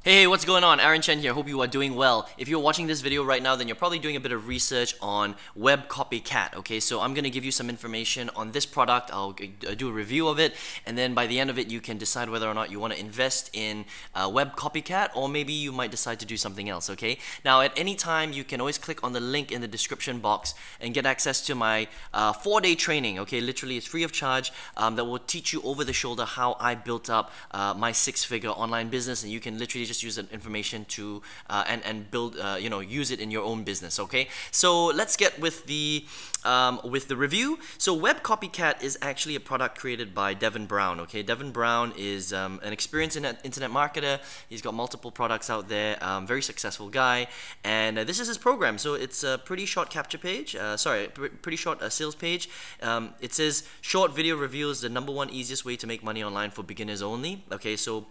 Hey, what's going on? Aaron Chen here. Hope you are doing well. If you're watching this video right now, then you're probably doing a bit of research on Web Copycat. Okay, so I'm going to give you some information on this product. I'll do a review of it, and then by the end of it, you can decide whether or not you want to invest in Web Copycat, or maybe you might decide to do something else. Okay. Now, at any time, you can always click on the link in the description box and get access to my 4-day training. Okay, literally, it's free of charge. That will teach you over the shoulder how I built up my 6-figure online business, and you can literally just use that information to and build use it in your own business. Okay, so let's get with the review. So Web Copycat is actually a product created by Devin Brown. Okay, Devin Brown is an experienced internet marketer. He's got multiple products out there. Very successful guy, and this is his program. So it's a pretty short capture page. Pretty short sales page. It says short video reviews, the #1 easiest way to make money online for beginners only. Okay, so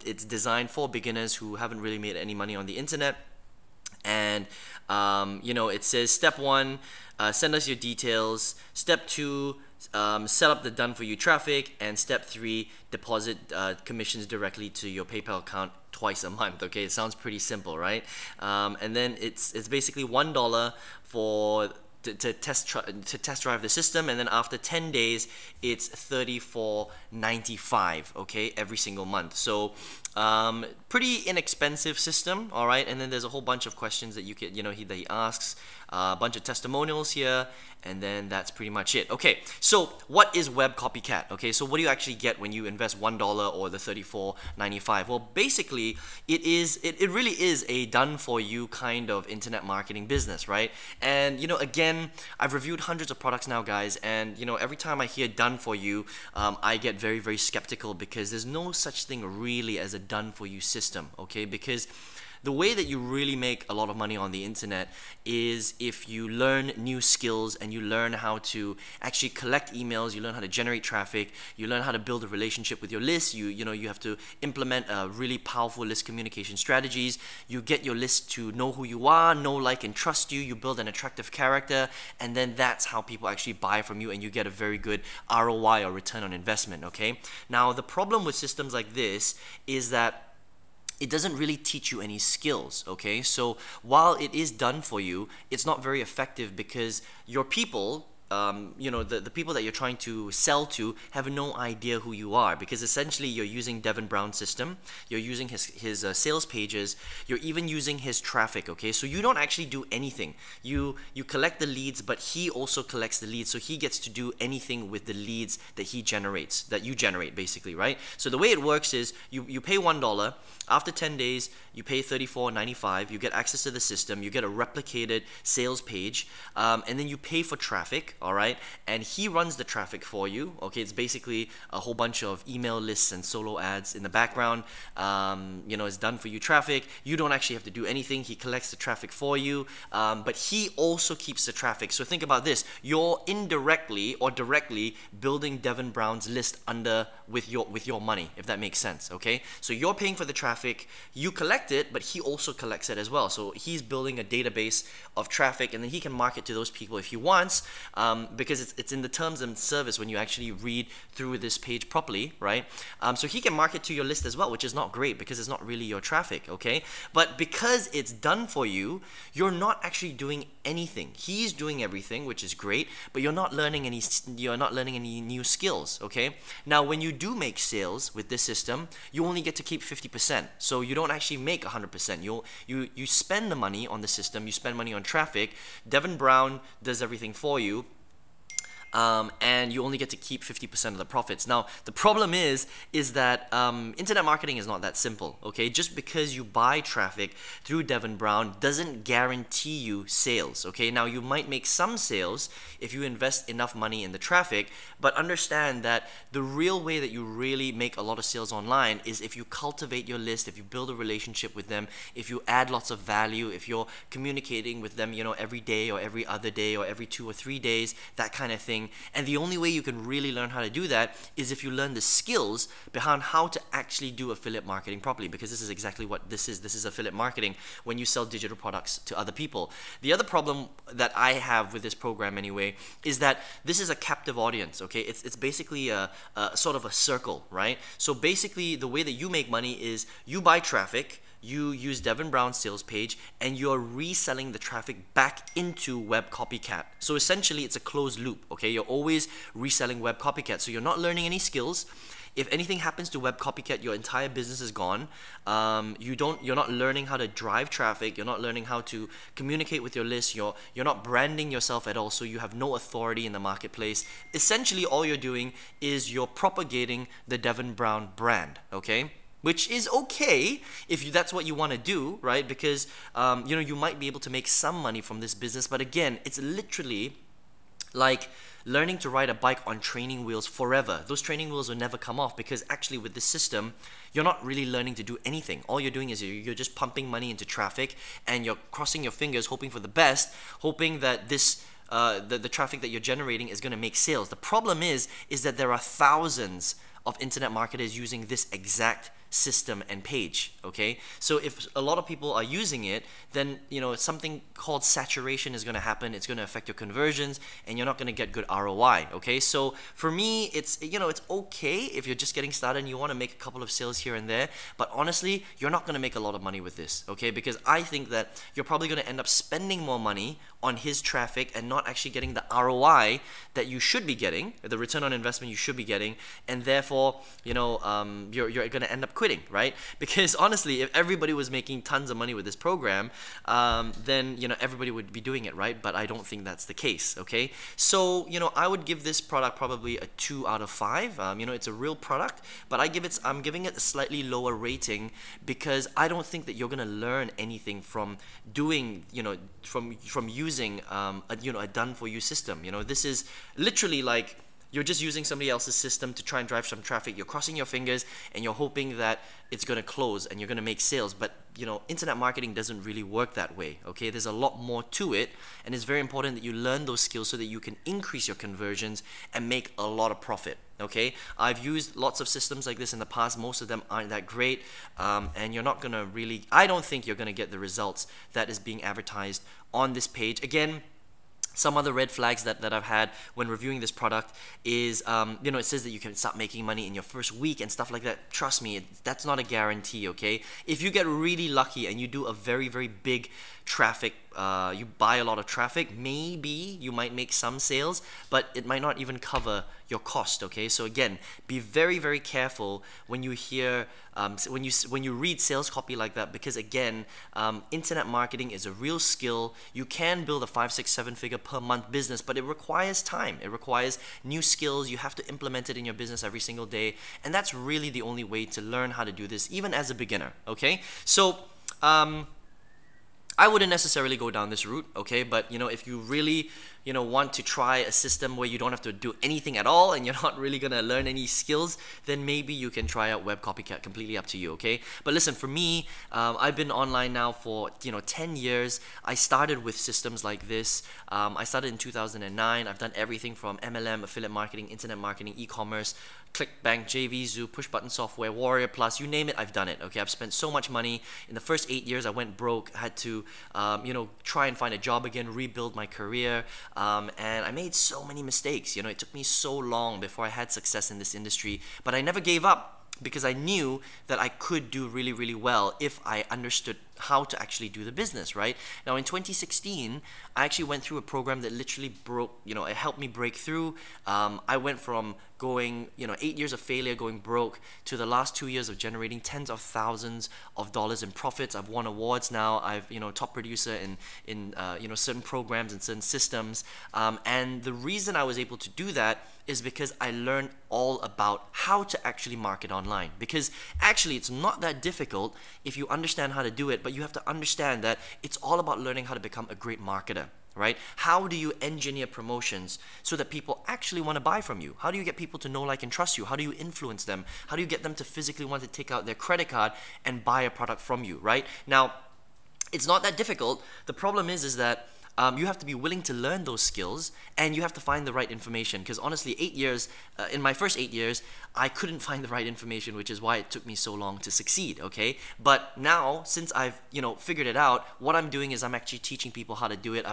it's designed for beginners who haven't really made any money on the internet. And it says step 1, send us your details. Step 2, set up the done for you traffic. And step 3, deposit commissions directly to your PayPal account twice a month. Okay, it sounds pretty simple, right? And then it's basically $1 for to test drive the system, and then after 10 days it's $34.95, okay, every single month. So pretty inexpensive system, all right. And then there's a whole bunch of questions that you can that he asks, a bunch of testimonials here, and then that's pretty much it. Okay, so what is Web Copycat? Okay, so what do you actually get when you invest $1 or the $34.95? Well, basically it really is a done for you kind of internet marketing business, right? And again, I've reviewed hundreds of products now, guys, and every time I hear done for you, I get very, very skeptical, because there's no such thing really as a done for you system. Okay, because the way that you really make a lot of money on the internet is if you learn new skills and you learn how to actually collect emails, you learn how to generate traffic, you learn how to build a relationship with your list, you have to implement really powerful list communication strategies, you get your list to know who you are, know, like, and trust you, you build an attractive character, and then that's how people actually buy from you, and you get a very good ROI, or return on investment. Okay, now the problem with systems like this is that it doesn't really teach you any skills. Okay, so while it is done for you, it's not very effective, because your people, the people that you're trying to sell to, have no idea who you are, because essentially you're using Devin Brown's system, you're using his sales pages, you're even using his traffic. Okay, so you don't actually do anything. You collect the leads, but he also collects the leads, so he gets to do anything with the leads that he generates, that you generate, basically, right? So the way it works is you pay $1. After 10 days, you pay $34.95. You get access to the system. You get a replicated sales page, and then you pay for traffic. All right, and he runs the traffic for you. Okay, it's basically a whole bunch of email lists and solo ads in the background. It's done for you traffic. You don't actually have to do anything. He collects the traffic for you, but he also keeps the traffic. So think about this: you're indirectly or directly building Devin Brown's list with your money, if that makes sense. Okay, so you're paying for the traffic, you collect it, but he also collects it as well. So he's building a database of traffic, and then he can market to those people if he wants. Because it's in the terms and service when you actually read through this page properly, right? So he can market to your list as well, which is not great, because it's not really your traffic. Okay, but because it's done for you, you're not actually doing anything. He's doing everything, which is great, but you're not learning any new skills. Okay, now when you do make sales with this system, you only get to keep 50%, so you don't actually make 100%. You spend the money on the system, you spend money on traffic. Devin Brown does everything for you, and you only get to keep 50% of the profits. Now, the problem is that internet marketing is not that simple. Okay, just because you buy traffic through Devin Brown doesn't guarantee you sales. Okay, now you might make some sales if you invest enough money in the traffic, but understand that the real way that you really make a lot of sales online is if you cultivate your list, if you build a relationship with them, if you add lots of value, if you're communicating with them, every day or every other day or every 2 or 3 days, that kind of thing. marketing, and the only way you can really learn how to do that is if you learn the skills behind how to actually do affiliate marketing properly, because this is exactly what this is. This is affiliate marketing when you sell digital products to other people. The other problem that I have with this program anyway is that this is a captive audience, okay? It's basically a sort of a circle, right? So basically the way that you make money is you buy traffic, you use Devin Brown's sales page, and you're reselling the traffic back into Web Copycat. So essentially it's a closed loop, okay? You're always reselling Web Copycat, so you're not learning any skills. If anything happens to Web Copycat, your entire business is gone. You're not learning how to drive traffic. You're not learning how to communicate with your list. You're not branding yourself at all, so you have no authority in the marketplace. Essentially, all you're doing is you're propagating the Devin Brown brand, okay? Which is okay if that's what you want to do, right? Because you might be able to make some money from this business, but again, it's literally like learning to ride a bike on training wheels forever. Those training wheels will never come off, because actually with this system, you're not really learning to do anything. All you're doing is you're just pumping money into traffic, and you're crossing your fingers, hoping for the best, hoping that this the traffic that you're generating is going to make sales. The problem is that there are thousands of internet marketers using this exact system and page, okay? So if a lot of people are using it, then something called saturation is going to happen. It's going to affect your conversions, and you're not going to get good ROI, okay? So for me, it's it's okay if you're just getting started and you want to make a couple of sales here and there, but honestly, you're not going to make a lot of money with this, okay? Because I think that you're probably going to end up spending more money on his traffic and not actually getting the ROI that you should be getting, the return on investment you should be getting, and therefore you're going to end up quitting, right? Because honestly, if everybody was making tons of money with this program, then everybody would be doing it, right? But I don't think that's the case, okay? So I would give this product probably a 2 out of 5. It's a real product, but I'm giving it a slightly lower rating because I don't think that you're gonna learn anything from doing from using a done for you system. This is literally like you're just using somebody else's system to try and drive some traffic. You're crossing your fingers and you're hoping that it's going to close and you're going to make sales. But internet marketing doesn't really work that way, okay? There's a lot more to it, and it's very important that you learn those skills so that you can increase your conversions and make a lot of profit, okay? I've used lots of systems like this in the past. Most of them aren't that great, and you're not going to really, I don't think you're going to get the results that is being advertised on this page. Again, some other red flags that I've had when reviewing this product is, it says that you can start making money in your first week and stuff like that. Trust me, that's not a guarantee, okay? If you get really lucky and you do a very, very big traffic, you buy a lot of traffic, maybe you might make some sales, but it might not even cover your cost, okay? So again, be very, very careful when you hear, when you read sales copy like that, because again, internet marketing is a real skill. You can build a 5, 6, 7 figure per month business, but it requires time. It requires new skills. You have to implement it in your business every single day, and that's really the only way to learn how to do this, even as a beginner, okay? So, I wouldn't necessarily go down this route, okay? But if you really want to try a system where you don't have to do anything at all and you're not really gonna learn any skills, then maybe you can try out Web Copycat. Completely up to you, okay? But listen, for me, I've been online now for 10 years. I started with systems like this. I started in 2009. I've done everything from MLM, affiliate marketing, internet marketing, e-commerce, ClickBank, JVZoo, push button software, Warrior Plus, you name it, I've done it, okay? I've spent so much money. In the first 8 years, I went broke, had to, try and find a job again, rebuild my career, and I made so many mistakes. It took me so long before I had success in this industry, but I never gave up because I knew that I could do really, really well if I understood how to actually do the business, right? Now in 2016, I actually went through a program that literally it helped me break through. I went from going, 8 years of failure, going broke, to the last 2 years of generating tens of thousands of dollars in profits. I've won awards now. I've, top producer in certain programs and certain systems. And the reason I was able to do that is because I learned all about how to actually market online. Because actually, it's not that difficult if you understand how to do it, but you have to understand that it's all about learning how to become a great marketer, right? How do you engineer promotions so that people actually want to buy from you? How do you get people to know, like, and trust you? How do you influence them? How do you get them to physically want to take out their credit card and buy a product from you, right? Now, it's not that difficult. The problem is that you have to be willing to learn those skills, and you have to find the right information. Because honestly, 8 years, in my first 8 years, I couldn't find the right information, which is why it took me so long to succeed, okay? But now, since I've, figured it out, what I'm doing is I'm actually teaching people how to do it.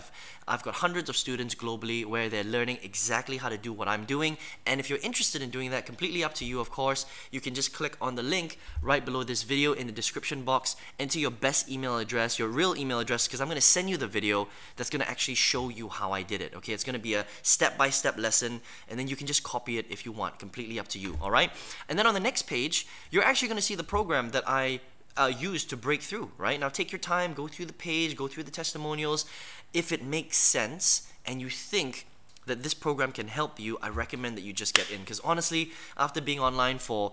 I've got hundreds of students globally where they're learning exactly how to do what I'm doing. And if you're interested in doing that, completely up to you, of course. You can just click on the link right below this video in the description box, enter your best email address, your real email address, because I'm going to send you the video that's going to actually show you how I did it, okay? It's going to be a step-by-step lesson, and then you can just copy it if you want, completely up to you, all right? And then on the next page, you're actually going to see the program that I use to break through, right? Now take your time, go through the page, go through the testimonials. If it makes sense and you think that this program can help you, I recommend that you just get in, because honestly, after being online for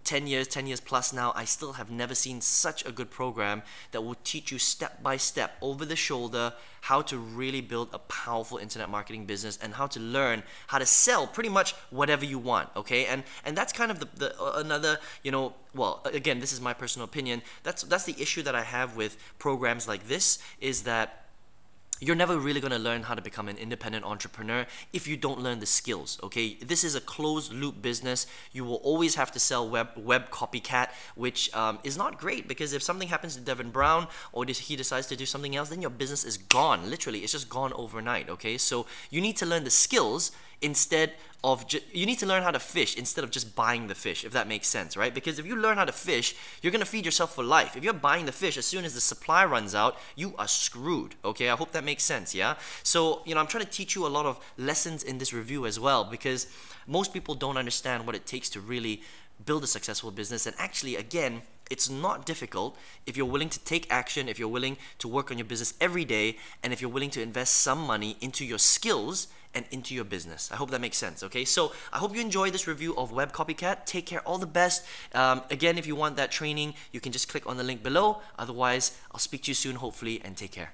10 years plus now, I still have never seen such a good program that will teach you step by step, over the shoulder, how to really build a powerful internet marketing business and how to learn how to sell pretty much whatever you want, okay? And that's kind of another, well, again, this is my personal opinion. That's the issue that I have with programs like this, is that you're never really going to learn how to become an independent entrepreneur if you don't learn the skills, okay? This is a closed loop business. You will always have to sell web copycat, which is not great, because if something happens to Devin Brown or he decides to do something else, then your business is gone. Literally, it's just gone overnight, okay? So you need to learn the skills instead of you need to learn how to fish instead of just buying the fish, if that makes sense, right? Because if you learn how to fish, you're gonna feed yourself for life. If you're buying the fish, as soon as the supply runs out, you are screwed, okay? I hope that makes sense, yeah? So, I'm trying to teach you a lot of lessons in this review as well, because most people don't understand what it takes to really build a successful business. And actually, again, it's not difficult if you're willing to take action, if you're willing to work on your business every day, and if you're willing to invest some money into your skills and into your business. I hope that makes sense, okay? So I hope you enjoyed this review of Web Copycat. Take care, all the best. Again, if you want that training, you can just click on the link below. Otherwise, I'll speak to you soon, hopefully, and take care.